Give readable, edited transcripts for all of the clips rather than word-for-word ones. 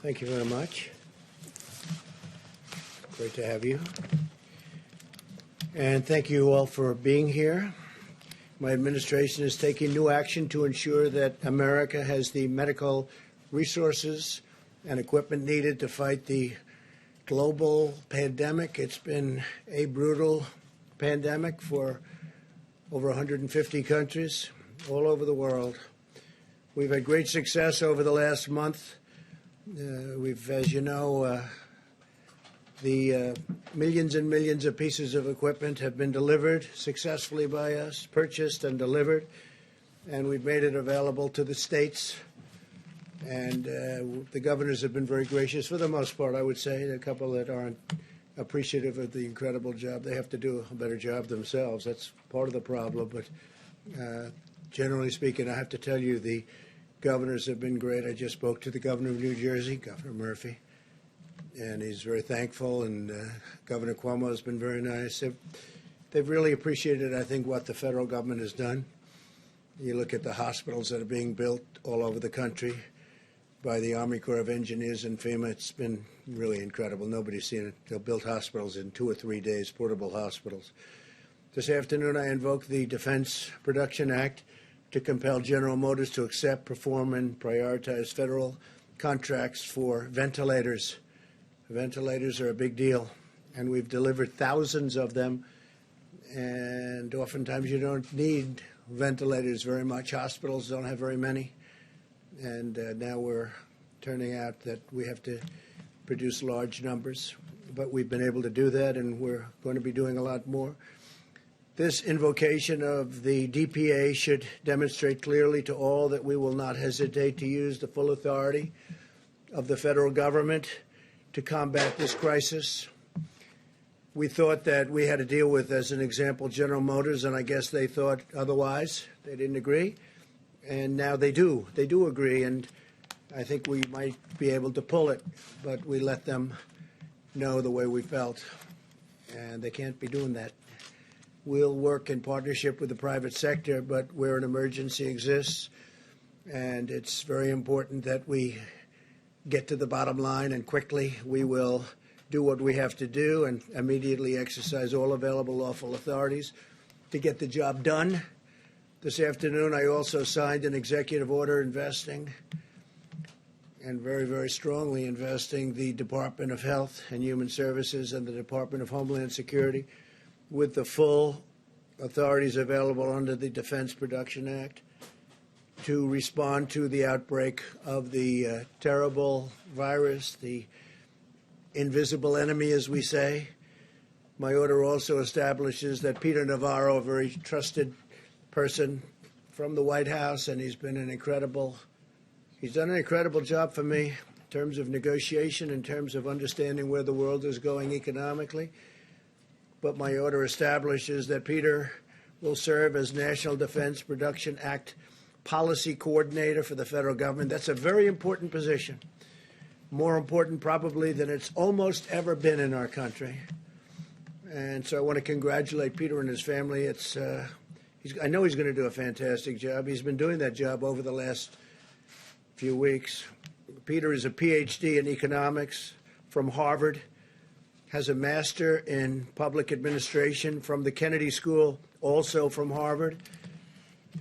Thank you very much. Great to have you. And thank you all for being here. My administration is taking new action to ensure that America has the medical resources and equipment needed to fight the global pandemic. It's been a brutal pandemic for over 150 countries all over the world. We've had great success over the last month. As you know, the millions and millions of pieces of equipment have been delivered successfully by us, purchased and delivered, and we've made it available to the states. And the governors have been very gracious for the most part, I would say. There are a couple that aren't appreciative of the incredible job. They have to do a better job themselves. That's part of the problem. But generally speaking, I have to tell you, the governors have been great. I just spoke to the governor of New Jersey, Governor Murphy, and he's very thankful. And Governor Cuomo has been very nice. They've really appreciated, I think, what the federal government has done. You look at the hospitals that are being built all over the country by the Army Corps of Engineers and FEMA. It's been really incredible. Nobody's seen it. They'll build hospitals in 2 or 3 days, portable hospitals. This afternoon, I invoked the Defense Production Act to compel General Motors to accept, perform, and prioritize federal contracts for ventilators. Ventilators are a big deal, and we've delivered thousands of them, and oftentimes you don't need ventilators very much. Hospitals don't have very many, and now we're turning out that we have to produce large numbers, but we've been able to do that, and we're going to be doing a lot more. This invocation of the DPA should demonstrate clearly to all that we will not hesitate to use the full authority of the federal government to combat this crisis. We thought that we had to deal with, as an example, General Motors, and I guess they thought otherwise. They didn't agree, and now they do. They do agree, and I think we might be able to pull it, but we let them know the way we felt, and they can't be doing that. We'll work in partnership with the private sector, but where an emergency exists, and it's very important that we get to the bottom line, and quickly we will do what we have to do and immediately exercise all available lawful authorities to get the job done. This afternoon, I also signed an executive order investing, and very, very strongly investing, the Department of Health and Human Services and the Department of Homeland Security with the full authorities available under the Defense Production Act to respond to the outbreak of the terrible virus, the invisible enemy, as we say. My order also establishes that Peter Navarro, a very trusted person from the White House, and he's done an incredible job for me in terms of negotiation, in terms of understanding where the world is going economically. But my order establishes that Peter will serve as National Defense Production Act Policy Coordinator for the federal government. That's a very important position, more important probably than it's almost ever been in our country. And so I want to congratulate Peter and his family. I know he's going to do a fantastic job. He's been doing that job over the last few weeks. Peter is a PhD in economics from Harvard, has a master in public administration from the Kennedy School, also from Harvard.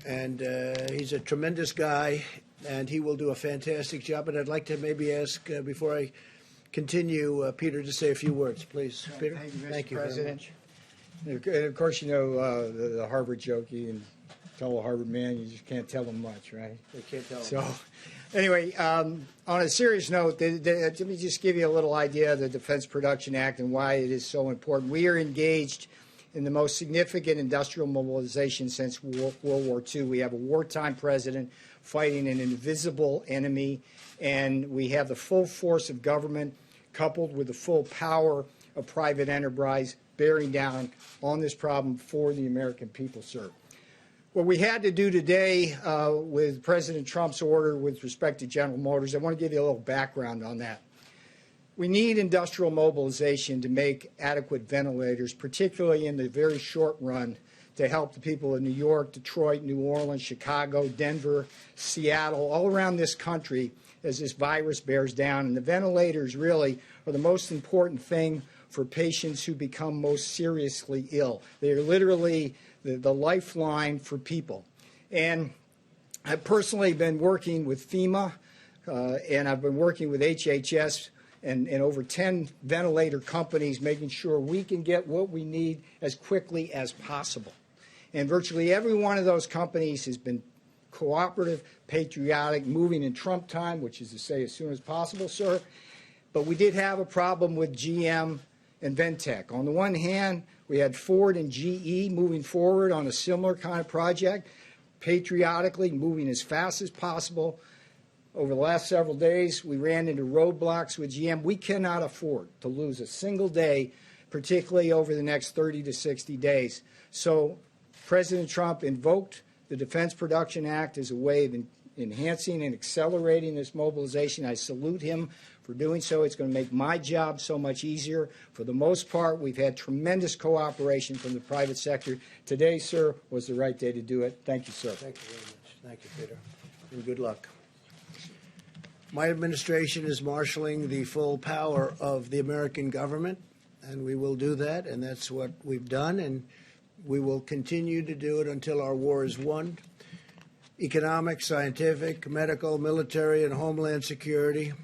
And he's a tremendous guy, and he will do a fantastic job. And I'd like to maybe ask, before I continue, Peter to say a few words, please. Peter? Thank you, Mr. President. And of course, you know the Harvard joke. You can tell a Harvard man, you just can't tell him much, right? They can't tell him. So, anyway, on a serious note, let me just give you a little idea of the Defense Production Act and why it is so important. We are engaged in the most significant industrial mobilization since World War II. We have a wartime president fighting an invisible enemy, and we have the full force of government coupled with the full power of private enterprise bearing down on this problem for the American people, sir. What we had to do today with President Trump's order with respect to General Motors, I want to give you a little background on that. We need industrial mobilization to make adequate ventilators, particularly in the very short run, to help the people of New York, Detroit, New Orleans, Chicago, Denver, Seattle, all around this country as this virus bears down. And the ventilators really are the most important thing for patients who become most seriously ill. They are literally the lifeline for people. And I've personally been working with FEMA, and I've been working with HHS and over 10 ventilator companies, making sure we can get what we need as quickly as possible. And virtually every one of those companies has been cooperative, patriotic, moving in Trump time, which is to say as soon as possible, sir. But we did have a problem with GM and Ventec. On the one hand, we had Ford and GE moving forward on a similar kind of project, patriotically moving as fast as possible. Over the last several days, we ran into roadblocks with GM. We cannot afford to lose a single day, particularly over the next 30 to 60 days. So President Trump invoked the Defense Production Act as a way of enhancing and accelerating this mobilization. I salute him for doing so. It's going to make my job so much easier. For the most part, we've had tremendous cooperation from the private sector. Today, sir, was the right day to do it. Thank you, sir. Thank you very much. Thank you, Peter. And good luck. My administration is marshaling the full power of the American government, and we will do that, and that's what we've done, and we will continue to do it until our war is won. Economic, scientific, medical, military, and homeland security,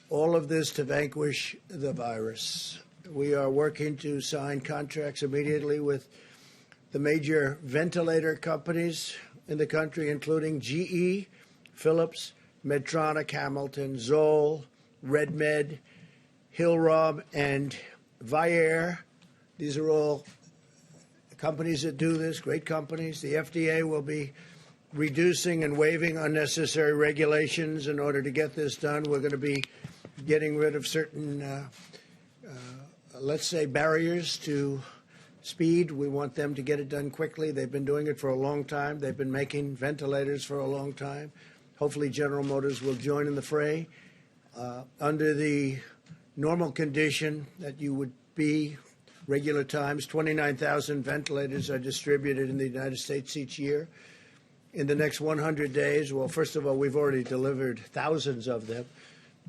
all of this to vanquish the virus. We are working to sign contracts immediately with the major ventilator companies in the country, including GE, Philips, Medtronic, Hamilton, Zoll, RedMed, Hillrom, and Vyaire. These are all companies that do this, great companies. The FDA will be reducing and waiving unnecessary regulations in order to get this done. We're going to be getting rid of certain, let's say, barriers to speed. We want them to get it done quickly. They've been doing it for a long time. They've been making ventilators for a long time. Hopefully General Motors will join in the fray. Under the normal condition that you would be, regular times, 29,000 ventilators are distributed in the United States each year. In the next 100 days, well, first of all, we've already delivered thousands of them.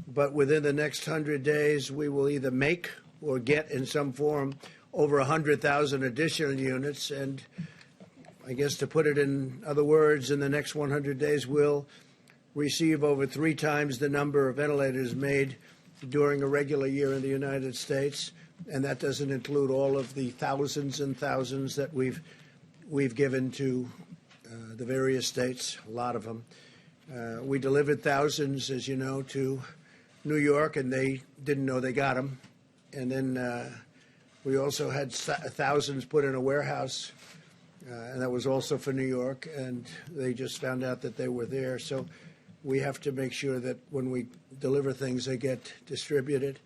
But within the next 100 days, we will either make or get in some form over 100,000 additional units. And I guess to put it in other words, in the next 100 days, we'll receive over 3 times the number of ventilators made during a regular year in the United States. And that doesn't include all of the thousands and thousands that we've given to the various states, a lot of them. We delivered thousands, as you know, to New York, and they didn't know they got them. And then we also had thousands put in a warehouse, and that was also for New York, and they just found out that they were there. So we have to make sure that when we deliver things, they get distributed.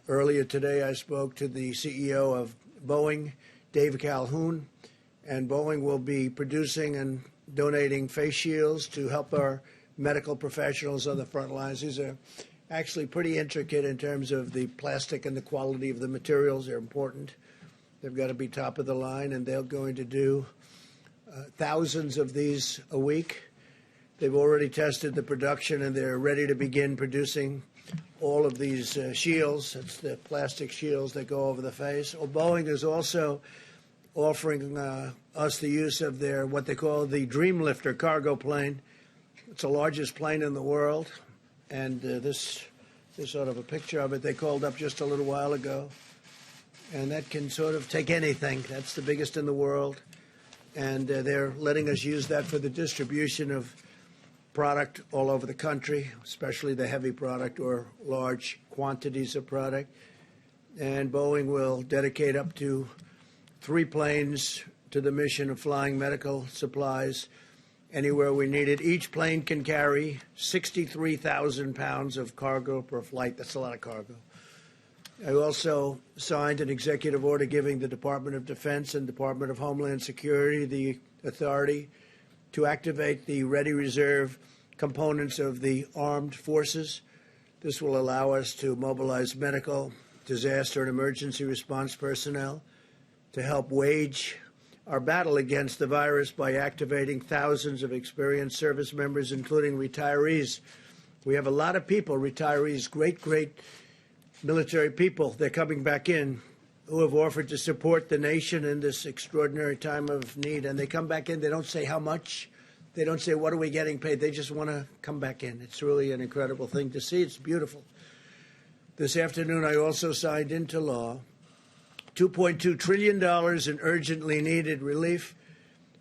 Earlier today, I spoke to the CEO of Boeing, Dave Calhoun, and Boeing will be producing and donating face shields to help our medical professionals on the front lines. These are actually pretty intricate in terms of the plastic and the quality of the materials. They're important. They've got to be top of the line, and they're going to do thousands of these a week. They've already tested the production, and they're ready to begin producing all of these shields. It's the plastic shields that go over the face. Well, Boeing is also offering us the use of their what they call the Dreamlifter cargo plane. It's the largest plane in the world, and this is sort of a picture of it. They called up just a little while ago, and that can sort of take anything. That's the biggest in the world, and they're letting us use that for the distribution of product all over the country, especially the heavy product or large quantities of product. And Boeing will dedicate up to 3 planes to the mission of flying medical supplies anywhere we need it. Each plane can carry 63,000 pounds of cargo per flight. That's a lot of cargo. I also signed an executive order giving the Department of Defense and Department of Homeland Security the authority to activate the ready reserve components of the armed forces. This will allow us to mobilize medical, disaster, and emergency response personnel to help wage our battle against the virus by activating thousands of experienced service members, including retirees We have a lot of people, retirees, great military people, they're coming back in, who have offered to support the nation in this extraordinary time of need. And they come back in, they don't say how much, they don't say what are we getting paid, they just want to come back in. It's really an incredible thing to see. It's beautiful. This afternoon, I also signed into law $2.2 trillion in urgently needed relief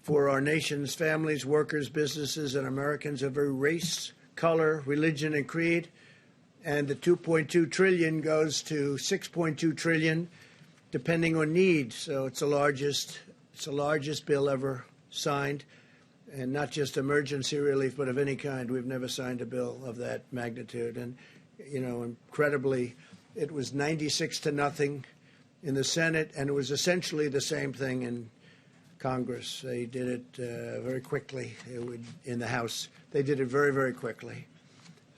for our nation's families, workers, businesses, and Americans of every race, color, religion, and creed. And the $2.2 trillion goes to $6.2 trillion, depending on need. So it's the largest bill ever signed, and not just emergency relief, but of any kind. We've never signed a bill of that magnitude. And, you know, incredibly, it was 96-0 in the Senate, and it was essentially the same thing in Congress. They did it very quickly. In the House, they did it very quickly.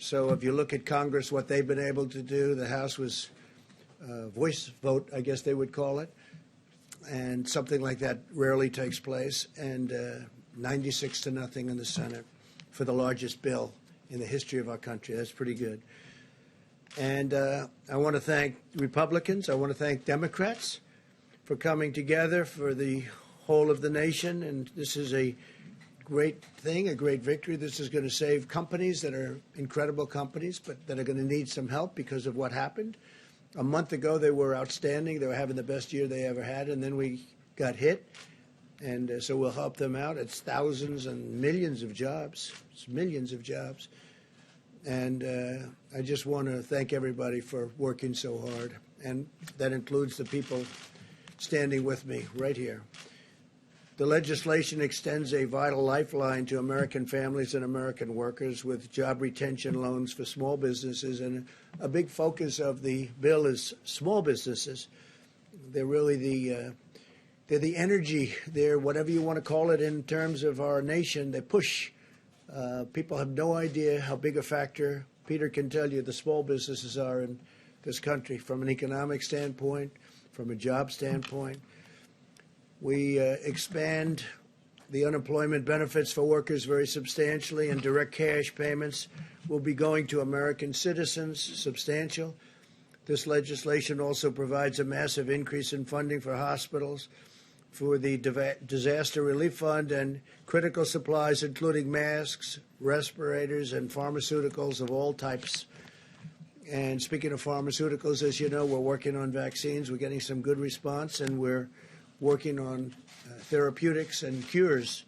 So if you look at Congress, what they've been able to do, the House was voice vote, I guess they would call it, and something like that rarely takes place, and 96-0 in the Senate for the largest bill in the history of our country. That's pretty good. And I want to thank Republicans. I want to thank Democrats for coming together for the whole of the nation. And this is a great thing, a great victory. This is going to save companies that are incredible companies, but that are going to need some help because of what happened. A month ago, they were outstanding. They were having the best year they ever had. And then we got hit. And so we'll help them out. It's thousands and millions of jobs. It's millions of jobs. And I just want to thank everybody for working so hard. And that includes the people standing with me right here. The legislation extends a vital lifeline to American families and American workers with job retention loans for small businesses. And a big focus of the bill is small businesses. They're really they're the energy. They're whatever you want to call it in terms of our nation. They push. People have no idea how big a factor, Peter can tell you, the small businesses are in this country from an economic standpoint, from a job standpoint. We expand the unemployment benefits for workers very substantially, and direct cash payments will be going to American citizens, substantial. This legislation also provides a massive increase in funding for hospitals, for the Disaster Relief Fund, and critical supplies, including masks, respirators, and pharmaceuticals of all types. And speaking of pharmaceuticals, as you know, we're working on vaccines. We're getting some good response, and we're working on therapeutics and cures.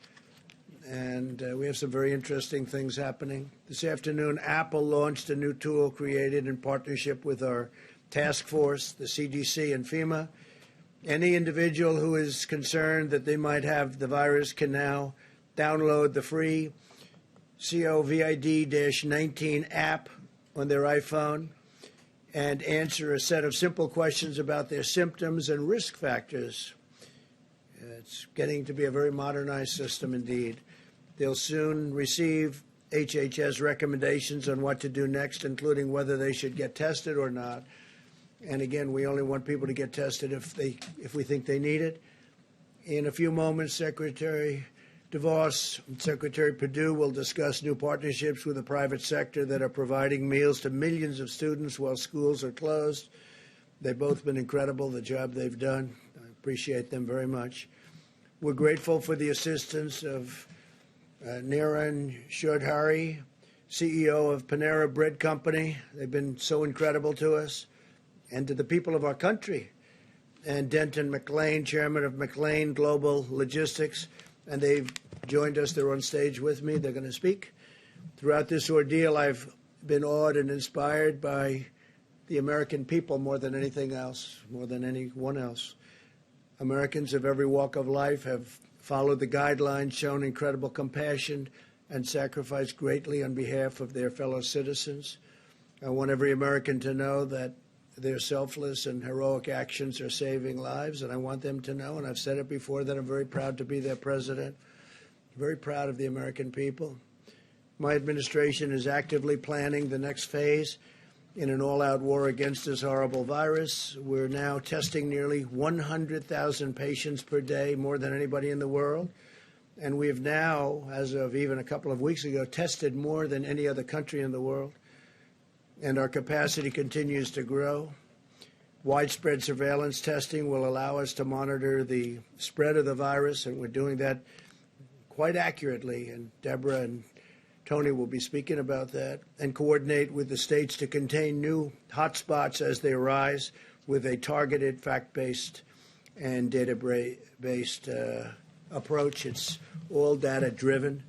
And we have some very interesting things happening. This afternoon, Apple launched a new tool created in partnership with our task force, the CDC and FEMA. Any individual who is concerned that they might have the virus can now download the free COVID-19 app on their iPhone and answer a set of simple questions about their symptoms and risk factors. It's getting to be a very modernized system indeed. They'll soon receive HHS recommendations on what to do next, including whether they should get tested or not. And again, we only want people to get tested if we think they need it. In a few moments, Secretary DeVos and Secretary Perdue will discuss new partnerships with the private sector that are providing meals to millions of students while schools are closed. They've both been incredible, the job they've done. I appreciate them very much. We're grateful for the assistance of Niran Chaudhary, CEO of Panera Bread Company. They've been so incredible to us. And to the people of our country, and Denton McLean, chairman of McLean Global Logistics, and they've joined us. They're on stage with me. They're going to speak. Throughout this ordeal, I've been awed and inspired by the American people more than anything else, more than anyone else. Americans of every walk of life have followed the guidelines, shown incredible compassion, and sacrificed greatly on behalf of their fellow citizens. I want every American to know that their selfless and heroic actions are saving lives, and I want them to know, and I've said it before, that I'm very proud to be their president, very proud of the American people. My administration is actively planning the next phase in an all-out war against this horrible virus. We're now testing nearly 100,000 patients per day, more than anybody in the world, and we have now, as of even a couple of weeks ago, tested more than any other country in the world. and our capacity continues to grow. Widespread surveillance testing will allow us to monitor the spread of the virus, and we're doing that quite accurately, and Deborah and Tony will be speaking about that, and coordinate with the states to contain new hotspots as they arise with a targeted, fact-based, and data-based approach. It's all data-driven.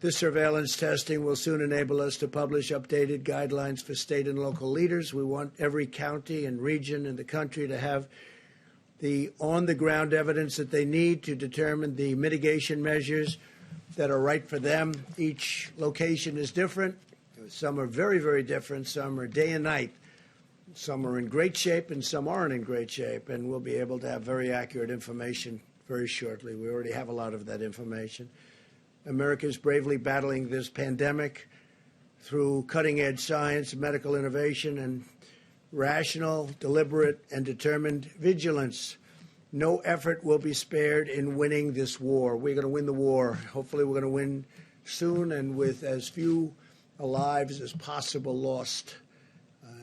This surveillance testing will soon enable us to publish updated guidelines for state and local leaders. We want every county and region in the country to have the on-the-ground evidence that they need to determine the mitigation measures that are right for them. Each location is different. Some are very, very different. Some are day and night. Some are in great shape and some aren't in great shape. And we'll be able to have very accurate information very shortly. We already have a lot of that information. America is bravely battling this pandemic through cutting-edge science, medical innovation, and rational, deliberate, and determined vigilance. No effort will be spared in winning this war. We're going to win the war. Hopefully, we're going to win soon and with as few lives as possible lost.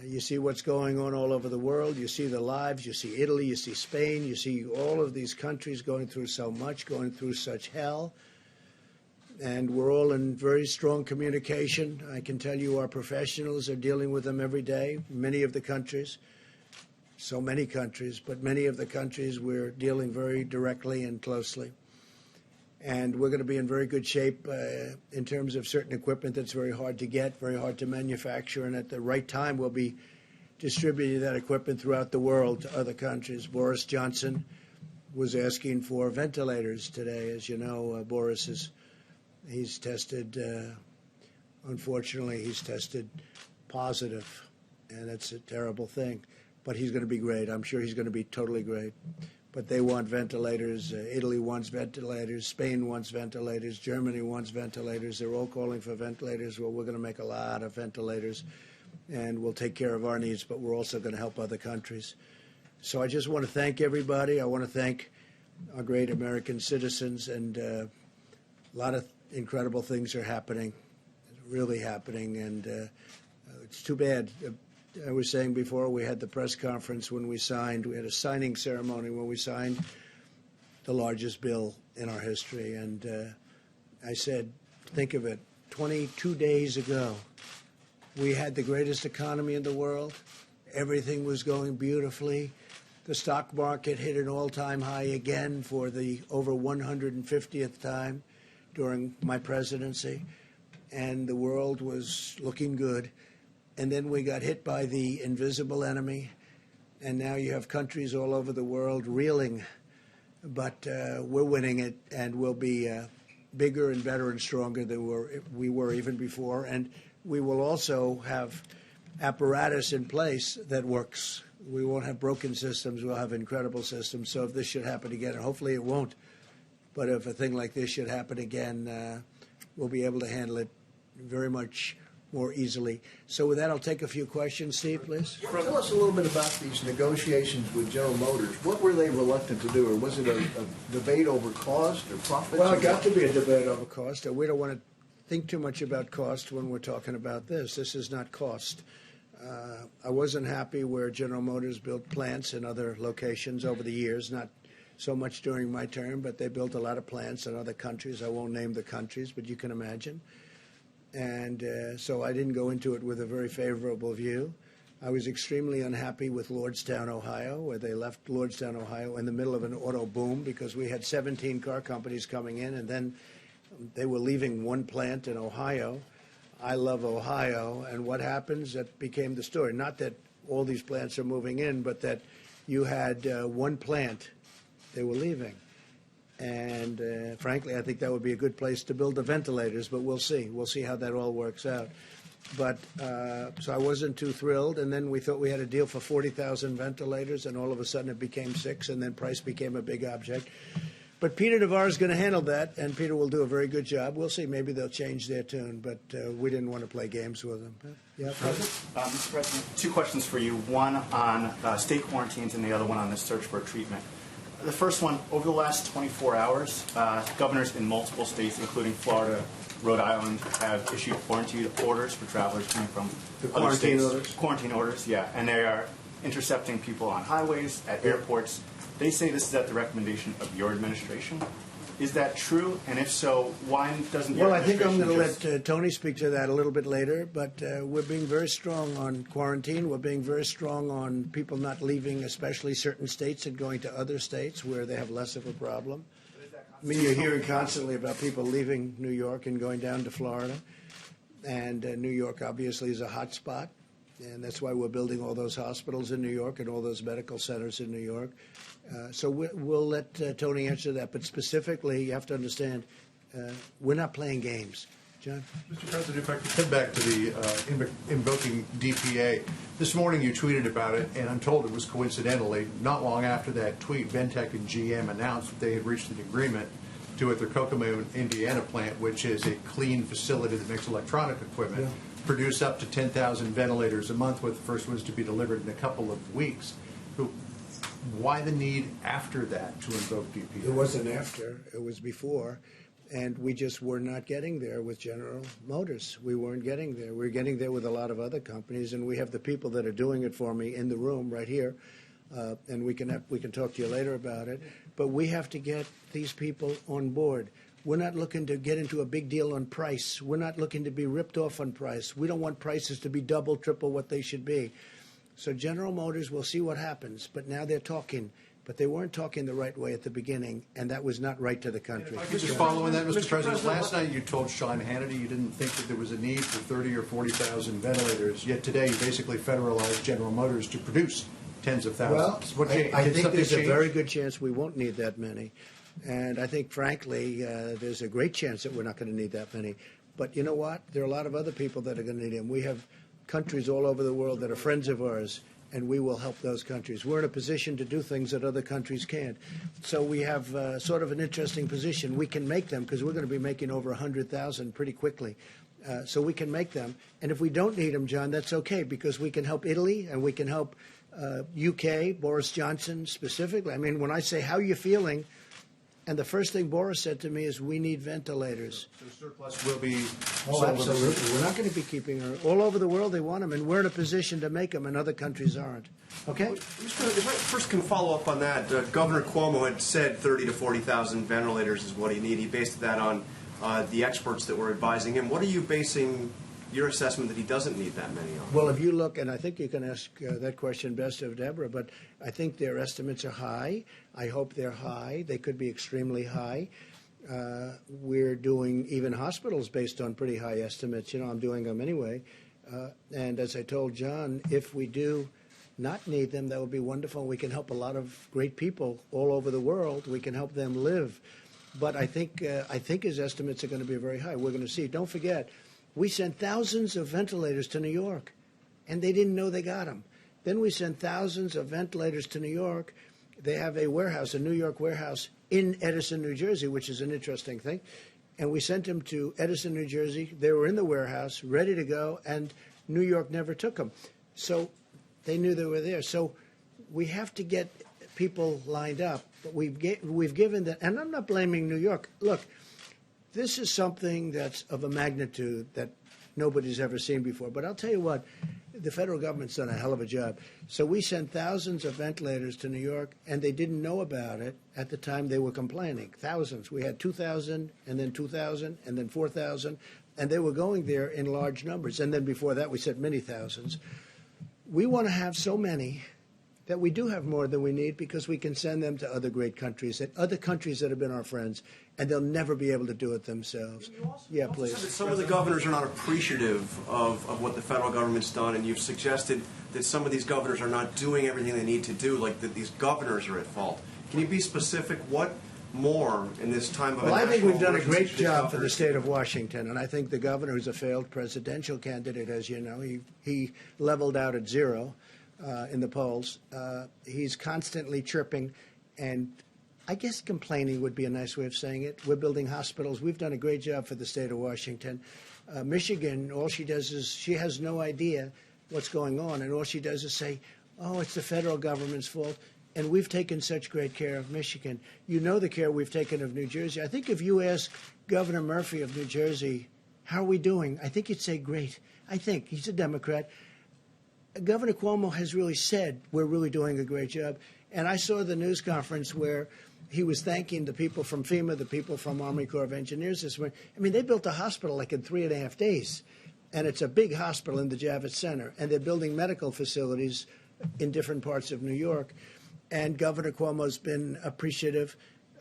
You see what's going on all over the world. You see the lives. You see Italy. You see Spain. You see all of these countries going through so much, going through such hell. And we're all in very strong communication. I can tell you our professionals are dealing with them every day. Many of the countries, so many countries, but many of the countries we're dealing very directly and closely. And we're going to be in very good shape in terms of certain equipment that's very hard to get, very hard to manufacture, and at the right time we'll be distributing that equipment throughout the world to other countries. Boris Johnson was asking for ventilators today. As you know, he's tested, unfortunately, he's tested positive, and it's a terrible thing. But he's going to be great. I'm sure he's going to be totally great. But they want ventilators. Italy wants ventilators. Spain wants ventilators. Germany wants ventilators. They're all calling for ventilators. Well, we're going to make a lot of ventilators, and we'll take care of our needs, but we're also going to help other countries. So I just want to thank everybody. I want to thank our great American citizens, and a lot of incredible things are happening, really happening, and it's too bad. I was saying before, we had the press conference when we had a signing ceremony when we signed the largest bill in our history, and I said, think of it, 22 days ago, we had the greatest economy in the world. Everything was going beautifully. The stock market hit an all-time high again for the over 150th time during my presidency, and the world was looking good. And then we got hit by the invisible enemy, and now you have countries all over the world reeling. But we're winning it, and we'll be bigger and better and stronger than we were even before. And we will also have apparatus in place that works. We won't have broken systems. We'll have incredible systems. So if this should happen again, and hopefully it won't, but if a thing like this should happen again, we'll be able to handle it very much more easily. So with that, I'll take a few questions. Steve, please. Tell us a little bit about these negotiations with General Motors. What were they reluctant to do, or was it a debate over cost or profits? Well, it got to be a debate over cost. We don't want to think too much about cost when we're talking about this. This is not cost. I wasn't happy where General Motors built plants in other locations over the years, not so much during my term, but they built a lot of plants in other countries. I won't name the countries, but you can imagine. And so I didn't go into it with a very favorable view. I was extremely unhappy with Lordstown, Ohio, where they left Lordstown, Ohio in the middle of an auto boom because we had 17 car companies coming in, and then they were leaving one plant in Ohio. I love Ohio, and what happens? That became the story. Not that all these plants are moving in, but that you had one plant they were leaving. And frankly, I think that would be a good place to build the ventilators, but we'll see. We'll see how that all works out. But so I wasn't too thrilled. And then we thought we had a deal for 40,000 ventilators, and all of a sudden it became 6, and then price became a big object. But Peter Navarro is going to handle that, and Peter will do a very good job. We'll see. Maybe they'll change their tune, but we didn't want to play games with them. Yeah, President? Mr. President, 2 questions for you. One on state quarantines and the other one on the search for treatment. The first one, over the last 24 hours, governors in multiple states, including Florida, Rhode Island, have issued quarantine orders for travelers coming from other states. Quarantine orders, yeah. And they are intercepting people on highways, at airports. They say this is at the recommendation of your administration. Is that true? And if so, why doesn't your Well, I think I'm administration going to just... let Tony speak to that a little bit later, but we're being very strong on quarantine. We're being very strong on people not leaving, especially certain states, and going to other states where they have less of a problem. I mean, you're hearing constantly about people leaving New York and going down to Florida, and New York obviously is a hot spot, and that's why we're building all those hospitals in New York and all those medical centers in New York. So we'll let Tony answer that. But specifically, you have to understand, we're not playing games. John? Mr. President, if I could come back to the invoking DPA. This morning you tweeted about it, and I'm told it was coincidentally, not long after that tweet, Ventec and GM announced that they had reached an agreement to, at their Kokomo, Indiana plant, which is a clean facility that makes electronic equipment, produce up to 10,000 ventilators a month, with the first ones to be delivered in a couple of weeks. Why the need after that to invoke DPA? It wasn't after. It was before. And we just were not getting there with General Motors. We weren't getting there. We're getting there with a lot of other companies, and we have the people that are doing it for me in the room right here, and we can talk to you later about it. But we have to get these people on board. We're not looking to get into a big deal on price. We're not looking to be ripped off on price. We don't want prices to be double, triple what they should be. So General Motors, we'll see what happens. But now they're talking. But they weren't talking the right way at the beginning, and that was not right to the country. Just following that, Mr. President, last night you told Sean Hannity you didn't think that there was a need for 30 or 40,000 ventilators, yet today you basically federalized General Motors to produce tens of thousands. Well, I think there's a very good chance we won't need that many. And I think, frankly, there's a great chance that we're not going to need that many. But you know what? There are a lot of other people that are going to need them. We have countries all over the world that are friends of ours, and we will help those countries. We're in a position to do things that other countries can't. So we have sort of an interesting position. We can make them because we're going to be making over 100,000 pretty quickly. So we can make them. And if we don't need them, John, that's okay, because we can help Italy and we can help UK, Boris Johnson specifically. I mean, when I say, how are you feeling? And the first thing Boris said to me is, we need ventilators. So surplus will be Oh, absolutely. We're not going to be keeping her. All over the world they want them, and we're in a position to make them, and other countries aren't. Okay? Mr. President, if I first can follow up on that, Governor Cuomo had said 30 to 40,000 ventilators is what he needed. He based that on the experts that were advising him. What are you basing your assessment that he doesn't need that many on? Well, if you look, and I think you can ask that question best of Deborah, but I think their estimates are high. I hope they're high. They could be extremely high. We're doing even hospitals based on pretty high estimates. You know, I'm doing them anyway. And as I told John, if we do not need them, that would be wonderful. We can help a lot of great people all over the world. We can help them live. But I think his estimates are going to be very high. We're going to see. Don't forget, we sent thousands of ventilators to New York, and they didn't know they got them. Then we sent thousands of ventilators to New York. They have a warehouse, a New York warehouse in Edison, New Jersey, which is an interesting thing. And we sent them to Edison, New Jersey. They were in the warehouse, ready to go, and New York never took them. So they knew they were there. So we have to get people lined up. But we've given them, and I'm not blaming New York. Look, this is something that's of a magnitude that nobody's ever seen before. But I'll tell you what, the federal government's done a hell of a job. So we sent thousands of ventilators to New York, and they didn't know about it at the time they were complaining. Thousands. We had 2,000, and then 2,000, and then 4,000, and they were going there in large numbers. And then before that, we sent many thousands. We want to have so many that we do have more than we need, because we can send them to other great countries, other countries that have been our friends, and they'll never be able to do it themselves. Yeah, please. Some of the governors are not appreciative of what the federal government's done, and you've suggested that some of these governors are not doing everything they need to do, like that these governors are at fault. Can you be specific? What more in this time of Well, I think we've done a emergency great should job for the governors state of Washington, and I think the governor, who's a failed presidential candidate, as you know, he leveled out at zero in the polls. He's constantly chirping, and I guess complaining would be a nice way of saying it. We're building hospitals. We've done a great job for the state of Washington. Michigan, all she does is she has no idea what's going on, and all she does is say, oh, it's the federal government's fault. And we've taken such great care of Michigan. You know the care we've taken of New Jersey. I think if you ask Governor Murphy of New Jersey, how are we doing? I think he'd say great. I think. He's a Democrat. Governor Cuomo has really said we're really doing a great job. And I saw the news conference where he was thanking the people from FEMA, the people from Army Corps of Engineers this morning. I mean, they built a hospital like in 3.5 days. And it's a big hospital in the Javits Center. And they're building medical facilities in different parts of New York. And Governor Cuomo's been appreciative.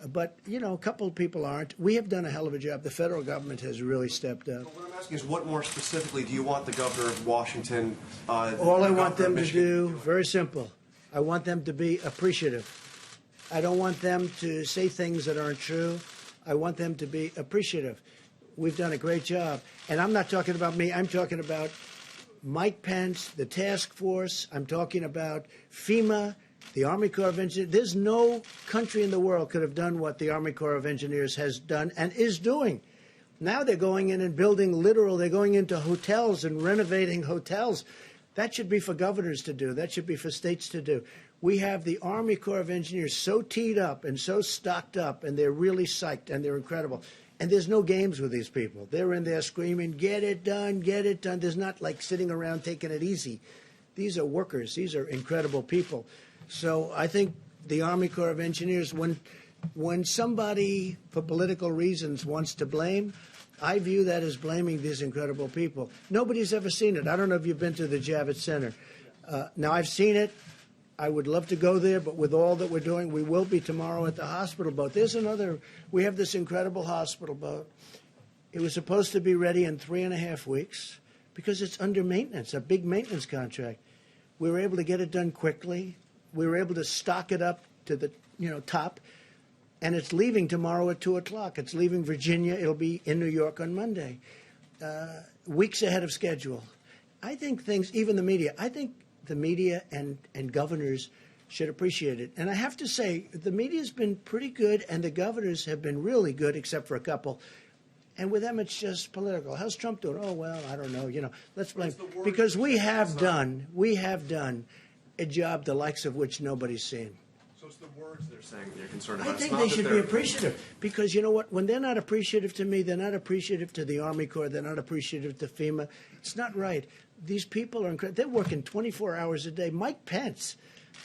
But, you know, a couple of people aren't. We have done a hell of a job. The federal government has really stepped up. But what I'm asking is, what more specifically do you want the governor of Washington? All I want them to do, very simple. I want them to be appreciative. I don't want them to say things that aren't true. I want them to be appreciative. We've done a great job. And I'm not talking about me. I'm talking about Mike Pence, the task force. I'm talking about FEMA, the Army Corps of Engineers. There's no country in the world could have done what the Army Corps of Engineers has done and is doing. Now they're going in and building they're going into hotels and renovating hotels. That should be for governors to do. That should be for states to do. We have the Army Corps of Engineers so teed up and so stocked up, and they're really psyched, and they're incredible. And there's no games with these people. They're in there screaming, get it done, get it done. There's not like sitting around taking it easy. These are workers. These are incredible people. So I think the Army Corps of Engineers, when somebody, for political reasons, wants to blame, I view that as blaming these incredible people. Nobody's ever seen it. I don't know if you've been to the Javits Center. Now, I've seen it. I would love to go there, but with all that we're doing, we will be tomorrow at the hospital boat. We have this incredible hospital boat. It was supposed to be ready in 3.5 weeks because it's under maintenance, a big maintenance contract. We were able to get it done quickly. We were able to stock it up to the top, and it's leaving tomorrow at 2 o'clock. It's leaving Virginia. It'll be in New York on Monday, weeks ahead of schedule. I think even the media, I think the media and governors should appreciate it. And I have to say, the media's been pretty good, and the governors have been really good, except for a couple. And with them, it's just political. How's Trump doing? Oh, well, I don't know. Let's blame. Because we have done a job the likes of which nobody's seen. So it's the words they're saying that you're concerned about. I think they should be appreciative. Because you know what? When they're not appreciative to me, they're not appreciative to the Army Corps, they're not appreciative to FEMA. It's not right. These people are incredible. They're working 24 hours a day. Mike Pence,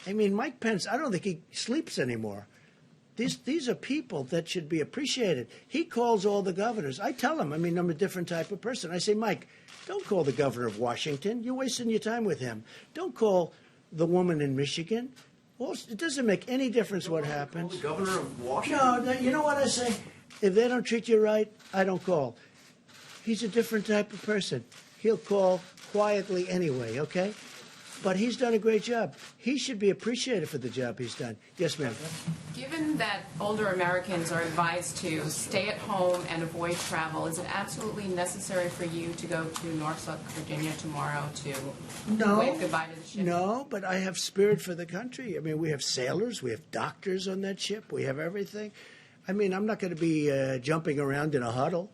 I don't think he sleeps anymore. These are people that should be appreciated. He calls all the governors. I tell him, I'm a different type of person. I say, Mike, don't call the governor of Washington. You're wasting your time with him. Don't call the woman in Michigan. Well, it doesn't make any difference what happens. The governor of Washington? No, you know what I say? If they don't treat you right, I don't call. He's a different type of person. He'll call quietly anyway, okay? But he's done a great job. He should be appreciated for the job he's done. Yes, ma'am. Given that older Americans are advised to stay at home and avoid travel, is it absolutely necessary for you to go to Norfolk, Virginia tomorrow to wave goodbye to the ship? No, but I have spirit for the country. We have sailors, we have doctors on that ship, we have everything. I'm not going to be jumping around in a huddle.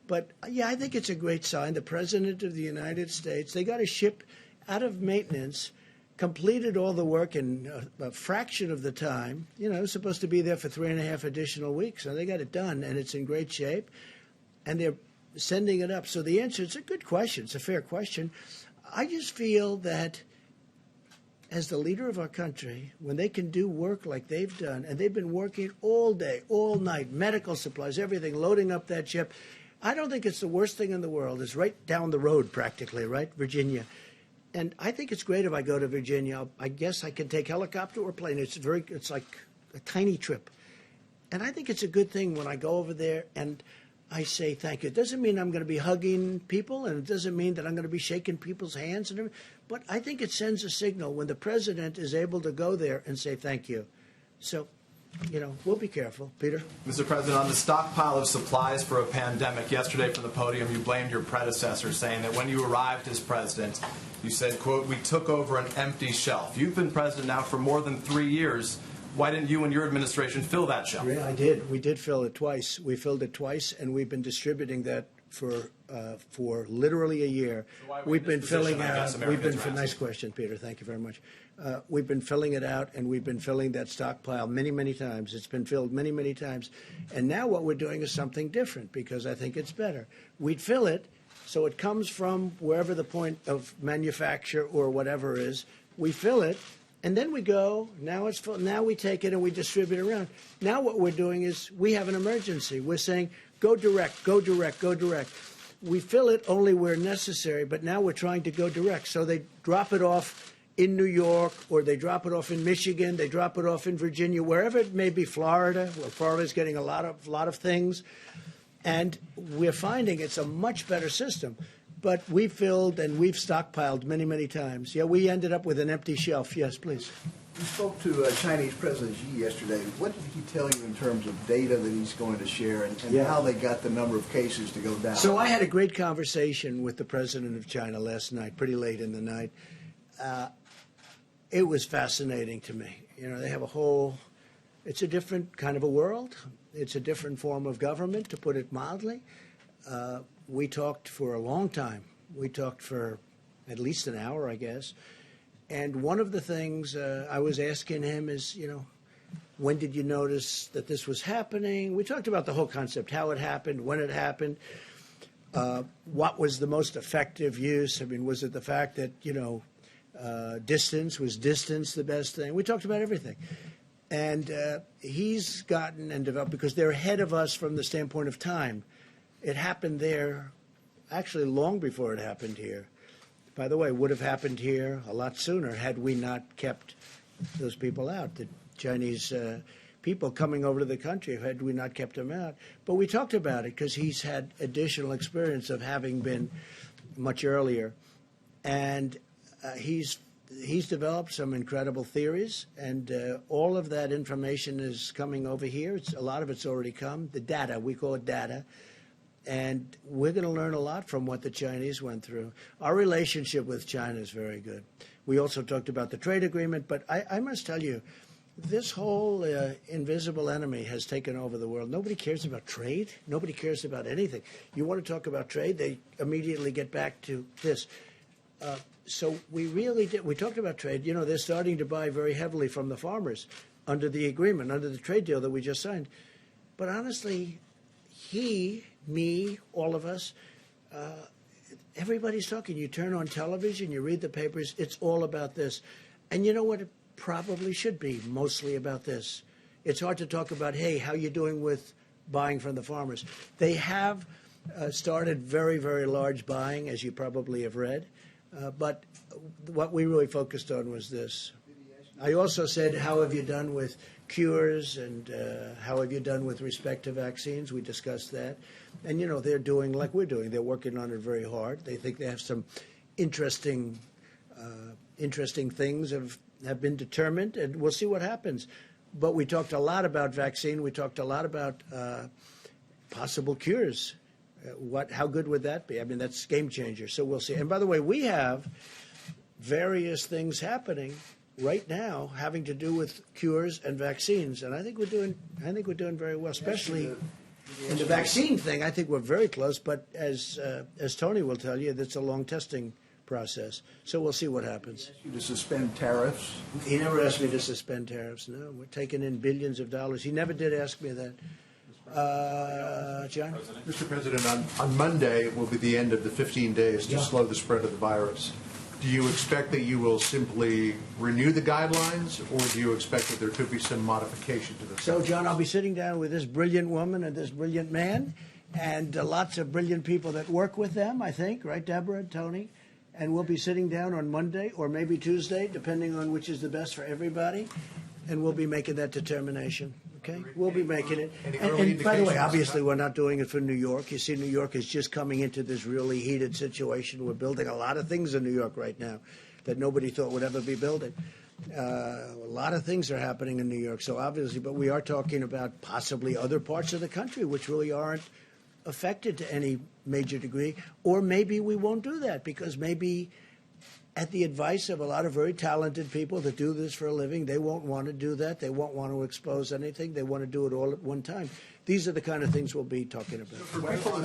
But, yeah, I think it's a great sign. The President of the United States, they got a ship out of maintenance, completed all the work in a fraction of the time. It was supposed to be there for 3.5 additional weeks, and they got it done, and it's in great shape, and they're sending it up. So the answer, it's a good question. It's a fair question. I just feel that as the leader of our country, when they can do work like they've done, and they've been working all day, all night, medical supplies, everything, loading up that ship, I don't think it's the worst thing in the world. It's right down the road practically, right, Virginia. And I think it's great if I go to Virginia. I guess I can take helicopter or plane. It's like a tiny trip. And I think it's a good thing when I go over there and I say thank you. It doesn't mean I'm going to be hugging people, and it doesn't mean that I'm going to be shaking people's hands and everything. But I think it sends a signal when the president is able to go there and say thank you. So, we'll be careful. Peter? Mr. President, on the stockpile of supplies for a pandemic, yesterday from the podium you blamed your predecessor, saying that when you arrived as president, you said, quote, "We took over an empty shelf." You've been president now for more than 3 years. Why didn't you and your administration fill that shelf? Yeah, I did. We did fill it twice. We filled it twice, and we've been distributing that for literally a year. So why are we We've in been this position, filling I guess out. Americans are asking? Nice question, Peter. Thank you very much. We've been filling it out, and we've been filling that stockpile many, many times. It's been filled many, many times, and now what we're doing is something different because I think it's better. We'd fill it, so it comes from wherever the point of manufacture or whatever is. We fill it. And then we go, now it's full, now we take it and we distribute it around. Now what we're doing is we have an emergency. We're saying, go direct, go direct, go direct. We fill it only where necessary, but now we're trying to go direct. So they drop it off in New York, or they drop it off in Michigan, they drop it off in Virginia, wherever it may be, Florida. Well, Florida's getting a lot of things. And we're finding it's a much better system. But we filled and we've stockpiled many, many times. Yeah, we ended up with an empty shelf. Yes, please. You spoke to Chinese President Xi yesterday. What did he tell you in terms of data that he's going to share and how they got the number of cases to go down? So I had a great conversation with the president of China last night, pretty late in the night. It was fascinating to me. You know, they have it's a different kind of a world. It's a different form of government, to put it mildly. We talked for a long time. We talked for at least an hour, I guess. And one of the things I was asking him is, you know, when did you notice that this was happening? We talked about the whole concept, how it happened, when it happened, what was the most effective use. I mean, was it the fact that, you know, distance the best thing? We talked about everything. And he's gotten and developed, because they're ahead of us from the standpoint of time. It happened there actually long before it happened here. By the way, it would have happened here a lot sooner had we not kept those people out, the Chinese people coming over to the country, had we not kept them out. But we talked about it because he's had additional experience of having been much earlier. And he's developed some incredible theories, and all of that information is coming over here. A lot of it's already come. The data, we call it data. And we're going to learn a lot from what the Chinese went through. Our relationship with China is very good. We also talked about the trade agreement, but I must tell you, this whole invisible enemy has taken over the world. Nobody cares about trade. Nobody cares about anything. You want to talk about trade, they immediately get back to this. So we really did. We talked about trade. You know, they're starting to buy very heavily from the farmers under the agreement, under the trade deal that we just signed. But honestly, me, all of us, everybody's talking. You turn on television, you read the papers, it's all about this. And you know what? It probably should be mostly about this. It's hard to talk about, hey, how you doing with buying from the farmers? They have started very, very large buying, as you probably have read. But what we really focused on was this. I also said, how have you done with cures, and how have you done with respect to vaccines? We discussed that. And, you know, they're doing like we're doing. They're working on it very hard. They think they have some interesting things have been determined, and we'll see what happens. But we talked a lot about vaccine. We talked a lot about possible cures. How good would that be? I mean, that's game changer. So we'll see. And by the way, we have various things happening right now having to do with cures and vaccines, and I think we're doing very well, especially in the vaccine thing. I think we're very close. But as Tony will tell you, that's a long testing process. So we'll see what happens. To suspend tariffs? He never asked me to suspend tariffs. No, we're taking in billions of dollars. He never did ask me that. John? Mr. President, on Monday will be the end of the 15 days to slow the spread of the virus. Do you expect that you will simply renew the guidelines, or do you expect that there could be some modification to this? So, John, I'll be sitting down with this brilliant woman and this brilliant man, and lots of brilliant people that work with them, I think, right, Deborah and Tony? And we'll be sitting down on Monday or maybe Tuesday, depending on which is the best for everybody, and we'll be making that determination. Okay, we'll be making it. And by the way, obviously, we're not doing it for New York. You see, New York is just coming into this really heated situation. We're building a lot of things in New York right now that nobody thought would ever be building. A lot of things are happening in New York. So obviously, but we are talking about possibly other parts of the country which really aren't affected to any major degree. Or maybe we won't do that because maybe at the advice of a lot of very talented people that do this for a living. They won't want to do that. They won't want to expose anything. They want to do it all at one time. These are the kind of things we'll be talking about.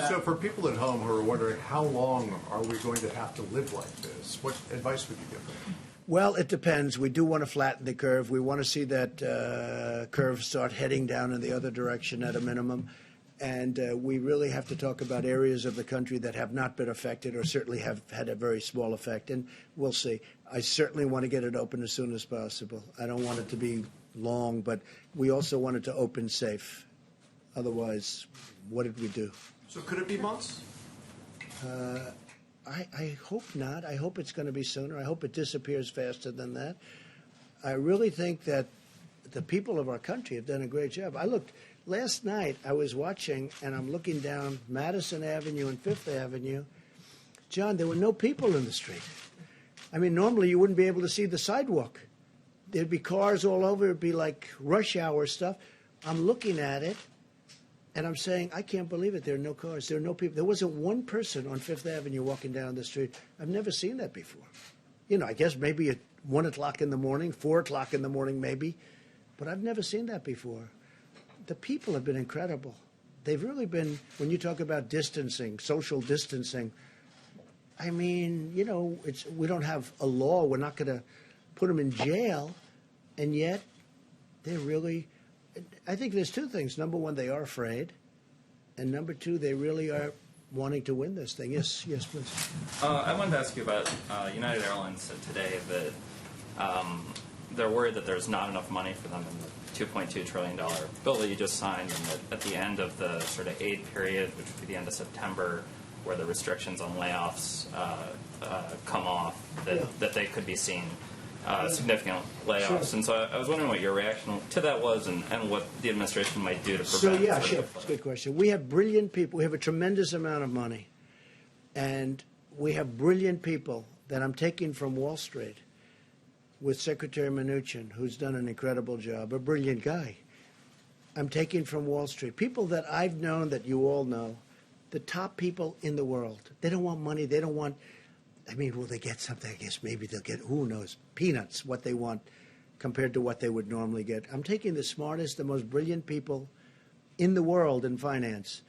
So for people at home who are wondering how long are we going to have to live like this, what advice would you give them? Well, it depends. We do want to flatten the curve. We want to see that curve start heading down in the other direction at a minimum. And we really have to talk about areas of the country that have not been affected or certainly have had a very small effect. And we'll see. I certainly want to get it open as soon as possible. I don't want it to be long, but we also want it to open safe. Otherwise, what did we do? So could it be months? I hope not. I hope it's going to be sooner. I hope it disappears faster than that. I really think that the people of our country have done a great job. I looked last night, I was watching, and I'm looking down Madison Avenue and Fifth Avenue. John, there were no people in the street. I mean, normally you wouldn't be able to see the sidewalk. There'd be cars all over. It'd be like rush hour stuff. I'm looking at it, and I'm saying, I can't believe it. There are no cars. There are no people. There wasn't one person on Fifth Avenue walking down the street. I've never seen that before. You know, I guess maybe at 1 o'clock in the morning, 4 o'clock in the morning maybe, but I've never seen that before. The people have been incredible. They've really been, when you talk about distancing, social distancing, I mean, you know, we don't have a law. We're not going to put them in jail, and yet they're really, I think there's two things. Number one, they are afraid, and number two, they really are wanting to win this thing. Yes, please. I wanted to ask you about United Airlines said today that they're worried that there's not enough money for them in the $2.2 trillion bill that you just signed, and that at the end of the sort of aid period, which would be the end of September, where the restrictions on layoffs come off, that they could be seeing significant layoffs. And so I was wondering what your reaction to that was, and what the administration might do to prevent. So yeah, sure, it's a good question. We have brilliant people. We have a tremendous amount of money, and we have brilliant people that I'm taking from Wall Street, with Secretary Mnuchin, who's done an incredible job, a brilliant guy. I'm taking from Wall Street. People that I've known, that you all know, the top people in the world. They don't want money. They don't want, I mean, will they get something? I guess maybe they'll get, who knows, peanuts, what they want compared to what they would normally get. I'm taking the smartest, the most brilliant people in the world in finance,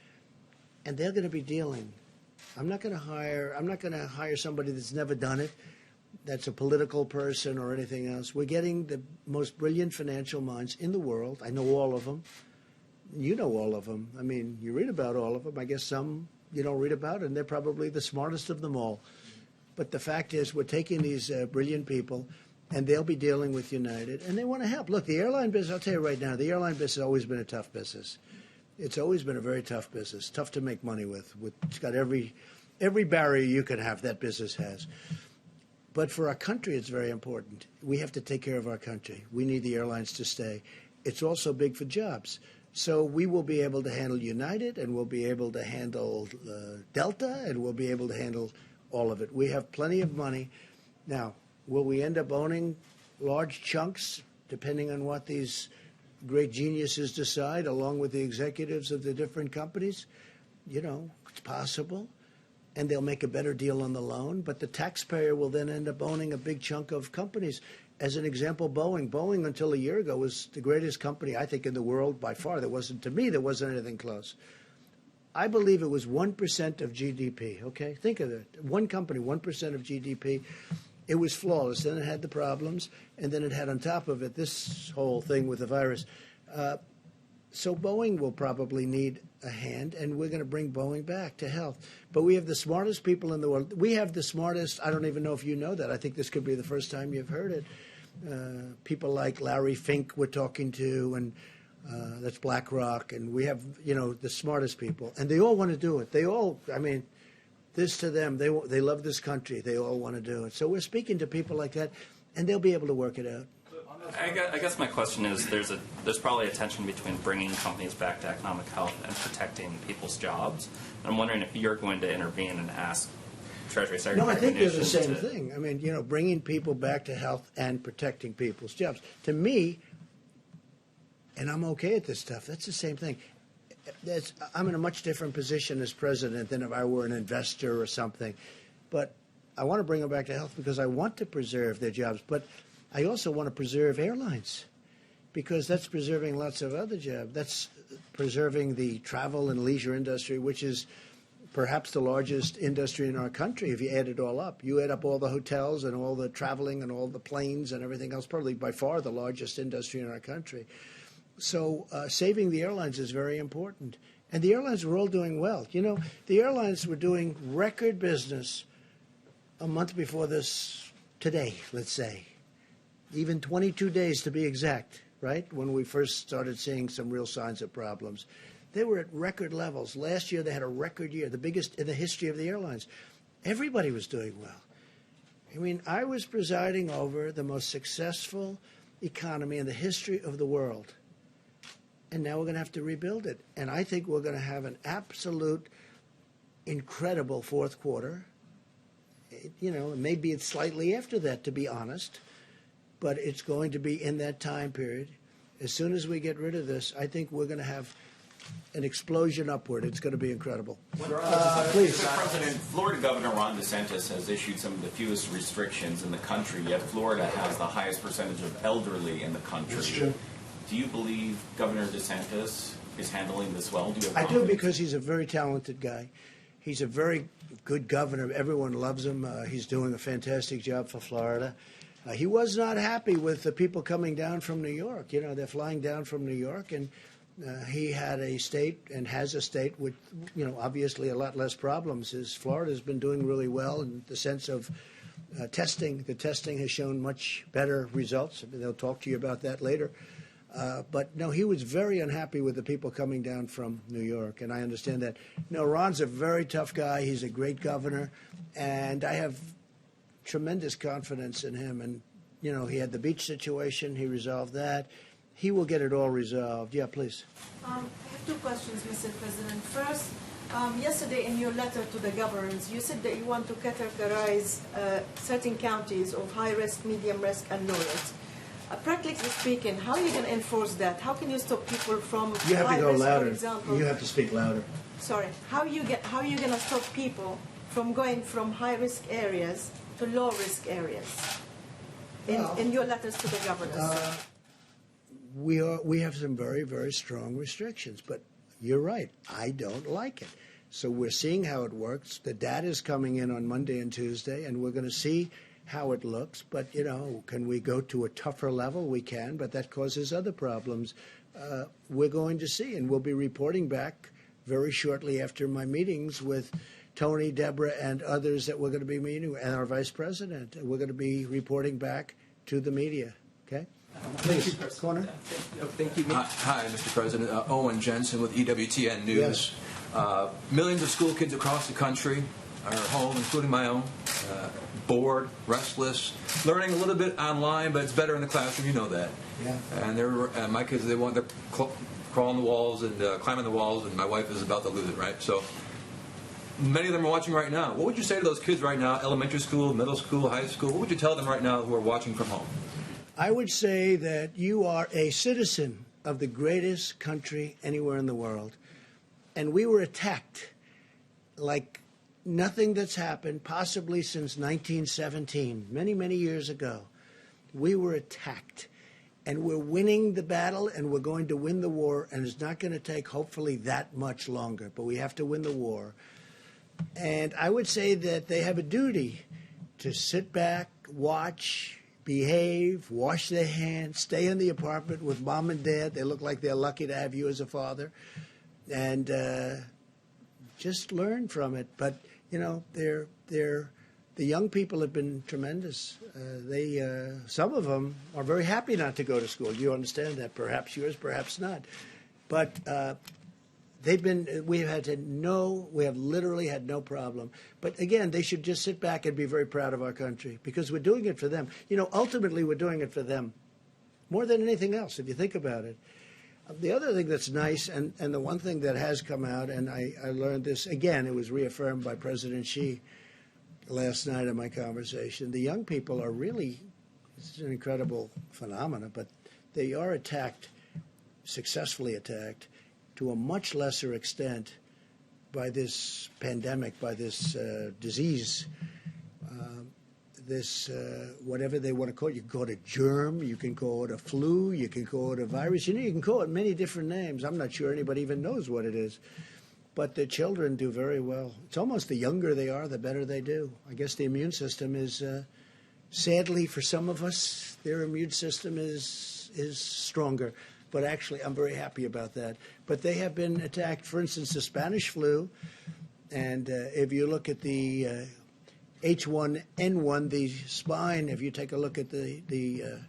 and they're going to be dealing. I'm not going to hire somebody that's never done it, that's a political person or anything else. We're getting the most brilliant financial minds in the world. I know all of them. You know all of them. I mean, you read about all of them. I guess some you don't read about, and they're probably the smartest of them all. But the fact is, we're taking these brilliant people, and they'll be dealing with United, and they want to help. Look, the airline business, I'll tell you right now, the airline business has always been a tough business. It's always been a very tough business, tough to make money with. It's got every barrier you can have, that business has. But for our country, it's very important. We have to take care of our country. We need the airlines to stay. It's also big for jobs. So we will be able to handle United, and we'll be able to handle Delta, and we'll be able to handle all of it. We have plenty of money. Now, will we end up owning large chunks, depending on what these great geniuses decide, along with the executives of the different companies? You know, it's possible. And they'll make a better deal on the loan, but the taxpayer will then end up owning a big chunk of companies. As an example, Boeing. Boeing, until a year ago, was the greatest company, I think, in the world by far. There wasn't anything close. I believe it was 1% of GDP, okay? Think of it. One company, 1% of GDP. It was flawless. Then it had the problems, and then it had on top of it this whole thing with the virus. So Boeing will probably need a hand, and we're going to bring Boeing back to health. But we have the smartest people in the world. We have the smartest, I don't even know if you know that. I think this could be the first time you've heard it. People like Larry Fink we're talking to, and that's BlackRock. And we have, you know, the smartest people. And they all want to do it. They all, I mean, this to them, they love this country. They all want to do it. So we're speaking to people like that, and they'll be able to work it out. I guess my question is, there's probably a tension between bringing companies back to economic health and protecting people's jobs. And I'm wondering if you're going to intervene and ask Treasury Secretary. No, I think they're the same thing. I mean, you know, bringing people back to health and protecting people's jobs. To me, and I'm okay at this stuff, that's the same thing. I'm in a much different position as president than if I were an investor or something. But I want to bring them back to health because I want to preserve their jobs, but I also want to preserve airlines because that's preserving lots of other jobs. That's preserving the travel and leisure industry, which is perhaps the largest industry in our country if you add it all up. You add up all the hotels and all the traveling and all the planes and everything else, probably by far the largest industry in our country. So saving the airlines is very important. And the airlines were all doing well. You know, the airlines were doing record business a month before this today, let's say. Even 22 days to be exact, right, when we first started seeing some real signs of problems. They were at record levels. Last year they had a record year, the biggest in the history of the airlines. Everybody was doing well. I mean, I was presiding over the most successful economy in the history of the world. And now we're going to have to rebuild it. And I think we're going to have an absolute incredible fourth quarter. You know, maybe it's slightly after that, to be honest. But it's going to be in that time period. As soon as we get rid of this, I think we're going to have an explosion upward. It's going to be incredible. Please. Mr. President, Florida Governor Ron DeSantis has issued some of the fewest restrictions in the country, yet Florida has the highest percentage of elderly in the country. That's true. Do you believe Governor DeSantis is handling this well? Do you have I do, confidence? because he's a very talented guy. He's a very good governor. Everyone loves him. He's doing a fantastic job for Florida. He was not happy with the people coming down from New York. You know, they're flying down from New York, and he had a state and has a state with, you know, obviously a lot less problems. Florida's been doing really well in the sense of testing. The testing has shown much better results. They'll talk to you about that later. But no, he was very unhappy with the people coming down from New York, and I understand that. No, Ron's a very tough guy. He's a great governor, and I have tremendous confidence in him. And, you know, he had the beach situation. He resolved that. He will get it all resolved. Yeah, please. I have two questions, Mr. President. First, yesterday in your letter to the governors, you said that you want to categorize certain counties of high risk, medium risk, and low risk. Practically speaking, how are you going to enforce that? How can you stop people from You have high to go risk, louder. for example? You have to speak louder. Sorry. How are you going to stop people from going from high risk areas to low risk areas? In your letters to the governors. We have some very, very strong restrictions, but you're right. I don't like it. So we're seeing how it works. The data is coming in on Monday and Tuesday, and we're going to see how it looks. But, you know, can we go to a tougher level? We can, but that causes other problems. We're going to see, and we'll be reporting back very shortly after my meetings with Tony, Deborah, and others that we're going to be meeting, and our vice president. We're going to be reporting back to the media. Okay? Please, corner. Thank you. Hi, Mr. President. Owen Jensen with EWTN News. Yes. Millions of school kids across the country are home, including my own, bored, restless, learning a little bit online, but it's better in the classroom. You know that. Yeah. And my kids, they're crawling the walls and climbing the walls, and my wife is about to lose it. Right. So many of them are watching right now. What would you say to those kids right now? Elementary school, middle school, high school. What would you tell them right now who are watching from home? I would say that you are a citizen of the greatest country anywhere in the world. And we were attacked like nothing that's happened, possibly since 1917, many, many years ago. We were attacked. And we're winning the battle, and we're going to win the war, and it's not going to take, hopefully, that much longer. But we have to win the war. And I would say that they have a duty to sit back, watch, behave, wash their hands, stay in the apartment with mom and dad. They look like they're lucky to have you as a father. And just learn from it. But, you know, the young people have been tremendous. Some of them are very happy not to go to school. You understand that. Perhaps yours, perhaps not. But we have literally had no problem. But again, they should just sit back and be very proud of our country because we're doing it for them. You know, ultimately we're doing it for them more than anything else, if you think about it. The other thing that's nice, and the one thing that has come out, and I learned this, again, it was reaffirmed by President Xi last night in my conversation. The young people are really, it's an incredible phenomenon, but they are attacked, successfully attacked, to a much lesser extent by this pandemic, by this disease. this, whatever they want to call it. You can call it a germ, you can call it a flu, you can call it a virus. You know, you can call it many different names. I'm not sure anybody even knows what it is. But the children do very well. It's almost the younger they are, the better they do. I guess the immune system is, sadly for some of us, their immune system is stronger. But actually, I'm very happy about that. But they have been attacked, for instance, the Spanish flu. And if you look at the H1N1, the swine, if you take a look at the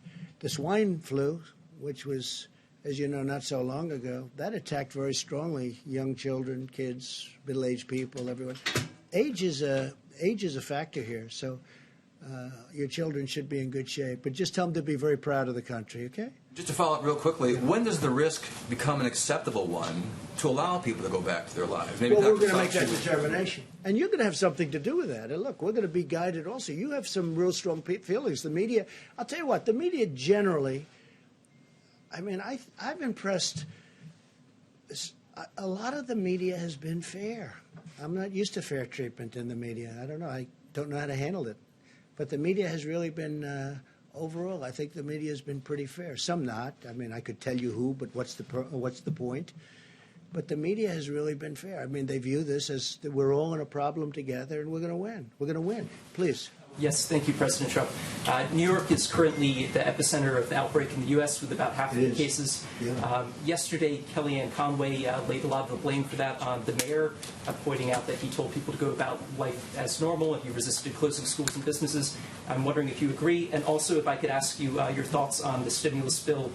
swine flu, which was, as you know, not so long ago, that attacked very strongly young children, kids, middle-aged people, everyone. Age is a factor here, so your children should be in good shape. But just tell them to be very proud of the country, okay? Just to follow up real quickly, when does the risk become an acceptable one to allow people to go back to their lives? Maybe well, we're Dr. going to make that Fauci- determination. And you're going to have something to do with that. And look, we're going to be guided also. You have some real strong feelings. The media, I'll tell you what, the media generally, I mean, I've impressed, a lot of the media has been fair. I'm not used to fair treatment in the media. I don't know. I don't know how to handle it. But the media has really been, overall, I think the media has been pretty fair. Some not. I mean, I could tell you who, but what's the point? But the media has really been fair. I mean, they view this as that we're all in a problem together and we're going to win. We're going to win. Please. Yes, thank you, President Trump. New York is currently the epicenter of the outbreak in the U.S. with about half of the cases. Yeah. Yesterday, Kellyanne Conway laid a lot of the blame for that on the mayor, pointing out that he told people to go about life as normal and he resisted closing schools and businesses. I'm wondering if you agree, and also if I could ask you your thoughts on the stimulus bill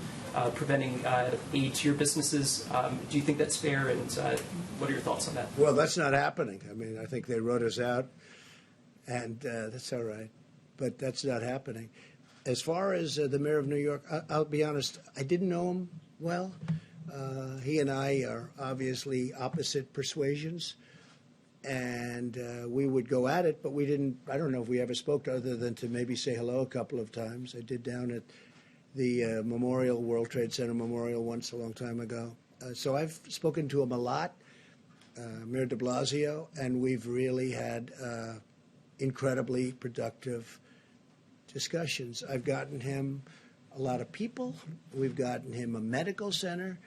preventing aid to your businesses. Do you think that's fair, and what are your thoughts on that? Well, that's not happening. I mean, I think they wrote us out. And that's all right, but that's not happening. As far as the mayor of New York, I'll be honest, I didn't know him well. He and I are obviously opposite persuasions, and we would go at it, but we didn't, I don't know if we ever spoke other than to maybe say hello a couple of times. I did down at the Memorial, World Trade Center Memorial once a long time ago. So I've spoken to him a lot, Mayor de Blasio, and we've really had incredibly productive discussions. I've gotten him a lot of people. We've gotten him a medical center.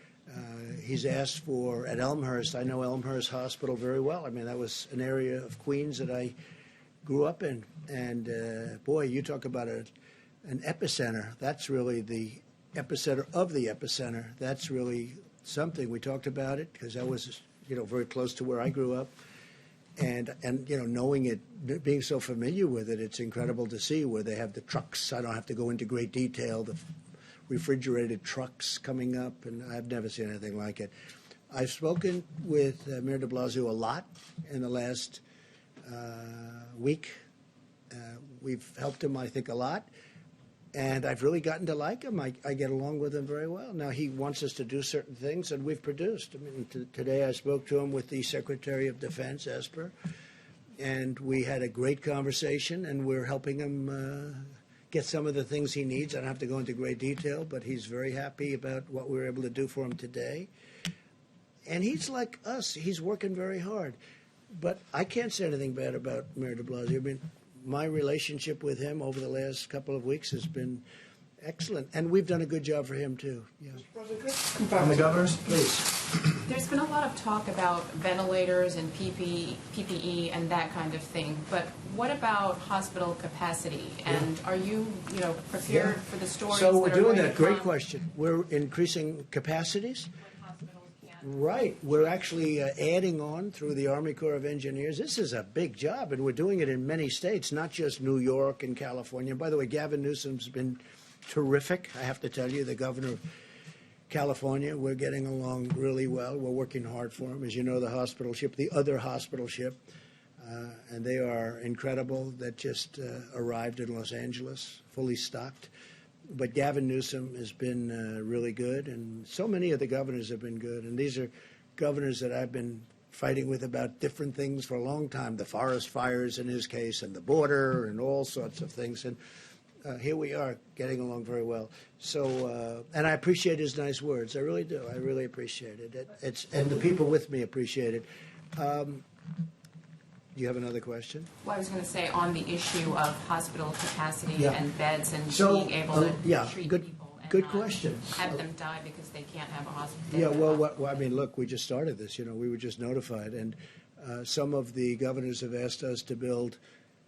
He's asked for, at Elmhurst, I know Elmhurst Hospital very well. I mean, that was an area of Queens that I grew up in. And boy, you talk about an epicenter. That's really the epicenter of the epicenter. That's really something. We talked about it because that was, very close to where I grew up. And knowing it, being so familiar with it, it's incredible to see where they have the trucks. I don't have to go into great detail, the refrigerated trucks coming up, and I've never seen anything like it. I've spoken with Mayor de Blasio a lot in the last week. We've helped him, I think, a lot. And I've really gotten to like him. I get along with him very well. Now, he wants us to do certain things, and we've produced. I mean, today I spoke to him with the Secretary of Defense, Esper, and we had a great conversation, and we're helping him get some of the things he needs. I don't have to go into great detail, but he's very happy about what we were able to do for him today. And he's like us. He's working very hard. But I can't say anything bad about Mayor de Blasio. I mean, my relationship with him over the last couple of weeks has been excellent, and we've done a good job for him too. Yeah. On the governors, please. There's been a lot of talk about ventilators and PPE and that kind of thing, but what about hospital capacity? And are you, prepared for the stories? So we're that are doing going that. to Great come? question. We're increasing capacities. Hospitals can. Right. We're actually adding on through the Army Corps of Engineers. This is a big job, and we're doing it in many states, not just New York and California. By the way, Gavin Newsom's been terrific, I have to tell you, the governor of California. We're getting along really well. We're working hard for him. As you know, the hospital ship, the other hospital ship, and they are incredible, that just arrived in Los Angeles, fully stocked. But Gavin Newsom has been really good, and so many of the governors have been good. And these are governors that I've been fighting with about different things for a long time, the forest fires in his case, and the border, and all sorts of things. And here we are, getting along very well. So, and I appreciate his nice words. I really do. I really appreciate it. And the people with me appreciate it. Do you have another question? Well, I was going to say on the issue of hospital capacity Yeah. and beds and So, being able to yeah, treat good- people and good not question. have them die because they can't have a hospital. Yeah, well, I mean, look, we just started this. We were just notified, and some of the governors have asked us to build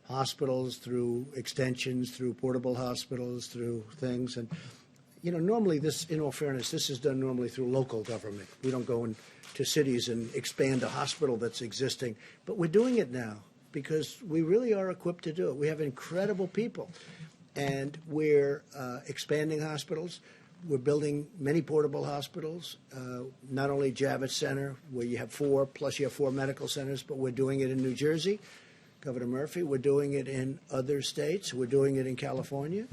hospitals through extensions, through portable hospitals, through things. And, normally this, in all fairness, this is done normally through local government. We don't go into cities and expand a hospital that's existing. But we're doing it now because we really are equipped to do it. We have incredible people. And we're expanding hospitals. We're building many portable hospitals, not only Javits Center, where you have 4, plus you have 4 medical centers, but we're doing it in New Jersey, Governor Murphy. We're doing it in other states. We're doing it in California.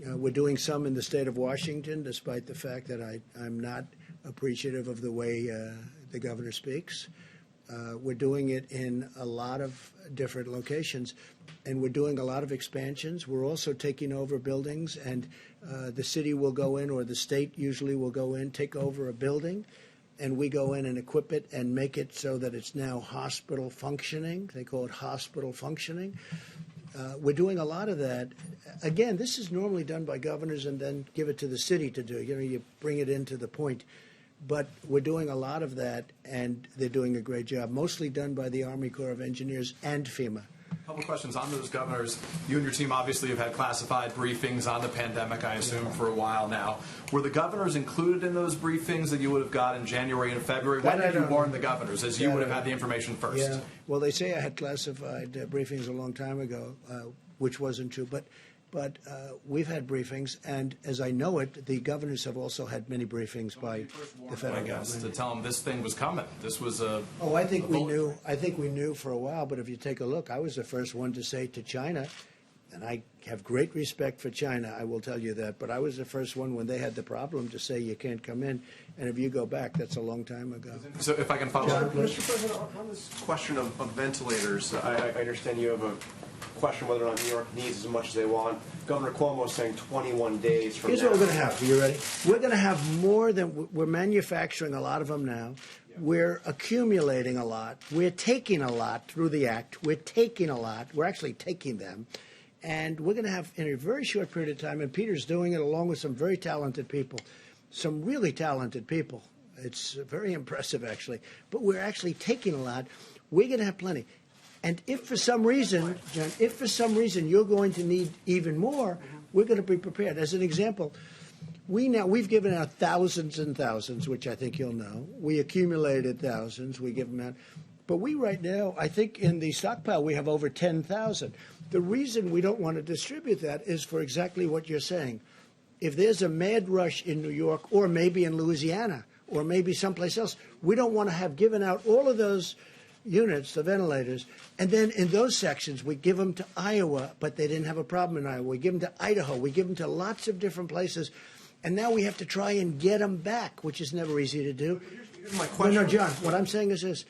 We're doing some in the state of Washington, despite the fact that I'm not appreciative of the way the governor speaks. We're doing it in a lot of different locations, and we're doing a lot of expansions. We're also taking over buildings, and the city will go in, or the state usually will go in, take over a building, and we go in and equip it and make it so that it's now hospital functioning. They call it hospital functioning. We're doing a lot of that. Again, this is normally done by governors and then give it to the city to do. You bring it into the point. But we're doing a lot of that, and they're doing a great job, mostly done by the Army Corps of Engineers and FEMA. A couple questions on those governors. You and your team obviously have had classified briefings on the pandemic, I assume, for a while now. Were the governors included in those briefings that you would have got in January and February? When did you warn the governors, as you would have had the information first? Yeah. Well, they say I had classified briefings a long time ago, which wasn't true. But we've had briefings, and as I know it, the governors have also had many briefings by the federal government to tell them this thing was coming. This was a. Oh, I think we knew. I think we knew for a while. But if you take a look, I was the first one to say to China, and I have great respect for China. I will tell you that. But I was the first one when they had the problem to say you can't come in. And if you go back, that's a long time ago. So if I can follow up, Mr. President, on this question of ventilators, I understand you have a question whether or not New York needs as much as they want. Governor Cuomo is saying 21 days from Here's now. what we're going to have. Are you ready? We're going to have more than we're manufacturing a lot of them now. We're accumulating a lot. We're taking a lot through the act. We're taking a lot. We're actually taking them. And we're going to have, in a very short period of time, and Peter's doing it along with some very talented people, some really talented people. It's very impressive, actually. But we're actually taking a lot. We're going to have plenty. And if for some reason, John, you're going to need even more, we're going to be prepared. As an example, we've given out thousands and thousands, which I think you'll know. We accumulated thousands. We give them out. But we right now, I think in the stockpile, we have over 10,000. The reason we don't want to distribute that is for exactly what you're saying. If there's a mad rush in New York, or maybe in Louisiana, or maybe someplace else, we don't want to have given out all of those units, the ventilators, and then in those sections we give them to Iowa, but they didn't have a problem in Iowa. We give them to Idaho. We give them to lots of different places, and now we have to try and get them back, which is never easy to do. Here's my question. No, John, what I'm saying is this.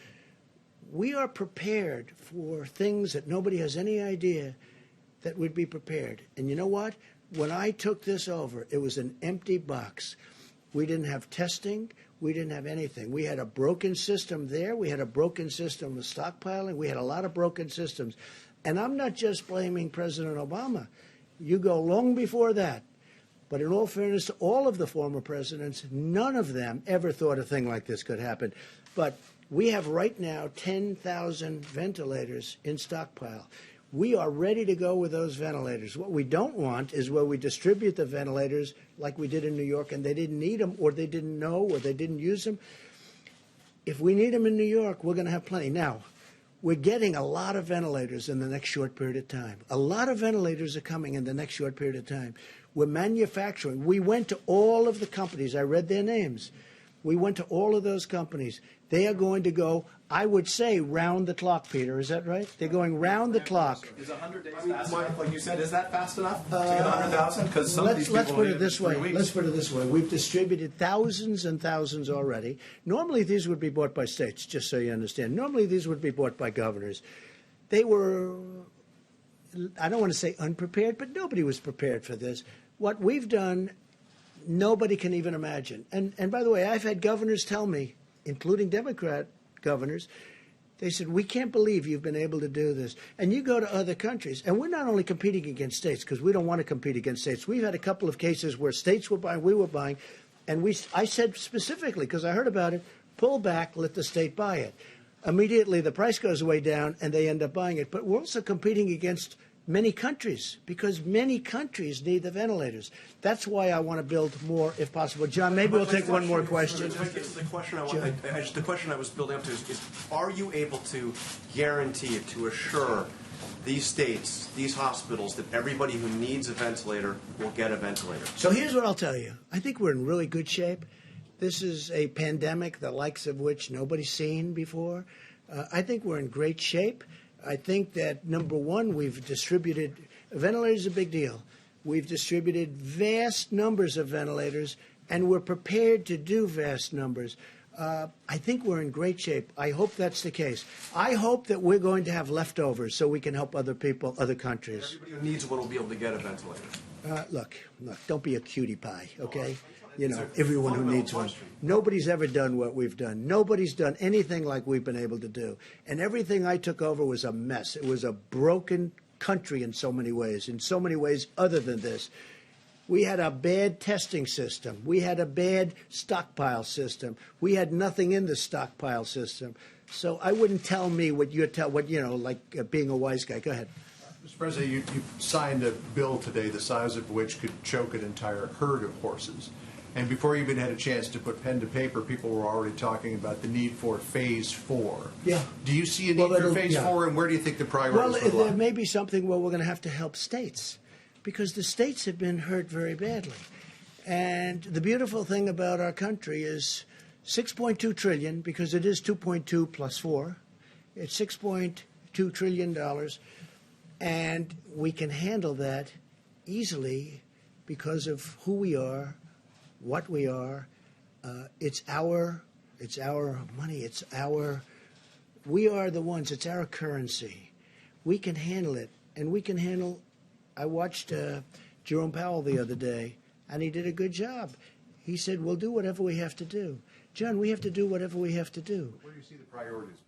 We are prepared for things that nobody has any idea that would be prepared. And you know what? When I took this over, it was an empty box. We didn't have testing. We didn't have anything. We had a broken system there. We had a broken system of stockpiling. We had a lot of broken systems. And I'm not just blaming President Obama. You go long before that. But in all fairness to all of the former presidents, none of them ever thought a thing like this could happen. But we have right now 10,000 ventilators in stockpile. We are ready to go with those ventilators. What we don't want is where we distribute the ventilators like we did in New York and they didn't need them or they didn't know or they didn't use them. If we need them in New York, we're going to have plenty. Now, we're getting a lot of ventilators in the next short period of time. A lot of ventilators are coming in the next short period of time. We're manufacturing. We went to all of the companies. I read their names. We went to all of those companies. They are going to go, I would say, round the clock, Peter. Is that right? They're going round the clock. Is 100 days fast enough? Like you said, is that fast enough to get 100,000? Because some of these Let's people put it this way. 3 weeks. Let's put it this way. We've distributed thousands and thousands already. Normally, these would be bought by states, just so you understand. Normally, these would be bought by governors. They were, I don't want to say unprepared, but nobody was prepared for this. What we've done, nobody can even imagine. And by the way, I've had governors tell me, including Democrat governors, They said, we can't believe you've been able to do this. And you go to other countries, and we're not only competing against states, because we don't want to compete against states. We've had a couple of cases where states were buying, we were buying, and I said specifically, because I heard about it, pull back, let the state buy it. Immediately, the price goes way down, and they end up buying it. But we're also competing against many countries, because many countries need the ventilators. That's why I want to build more, if possible. John, maybe we'll take one more question. The question I was building up to is, are you able to guarantee, to assure these states, these hospitals, that everybody who needs a ventilator will get a ventilator? So here's what I'll tell you. I think we're in really good shape. This is a pandemic, the likes of which nobody's seen before. I think we're in great shape. I think that, number one, we've distributed – ventilators is a big deal. We've distributed vast numbers of ventilators, and we're prepared to do vast numbers. I think we're in great shape. I hope that's the case. I hope that we're going to have leftovers so we can help other people, other countries. Everybody who needs one will be able to get a ventilator. Look, don't be a cutie pie, okay? You know, everyone who needs one. Nobody's ever done what we've done. Nobody's done anything like we've been able to do. And everything I took over was a mess. It was a broken country in so many ways other than this. We had a bad testing system. We had a bad stockpile system. We had nothing in the stockpile system. So I wouldn't tell me what like being a wise guy. Go ahead. Mr. President, you signed a bill today the size of which could choke an entire herd of horses. And before you even had a chance to put pen to paper, people were already talking about the need for Phase 4. Yeah. Do you see a need for Phase 4, and where do you think the priorities would lie? There may be something where we're going to help states, because the states have been hurt very badly. And the beautiful thing about our country is $6.2 trillion, because it is 2.2 plus 4. It's $6.2 trillion, and we can handle that easily because of who we are, what we are. It's our money. We are the ones. It's our currency. We can handle it, and we can handle. I watched Jerome Powell the other day, and he did a good job. He said, "We'll do whatever we have to do." John, we have to do whatever we have to do. Where do you see the priorities?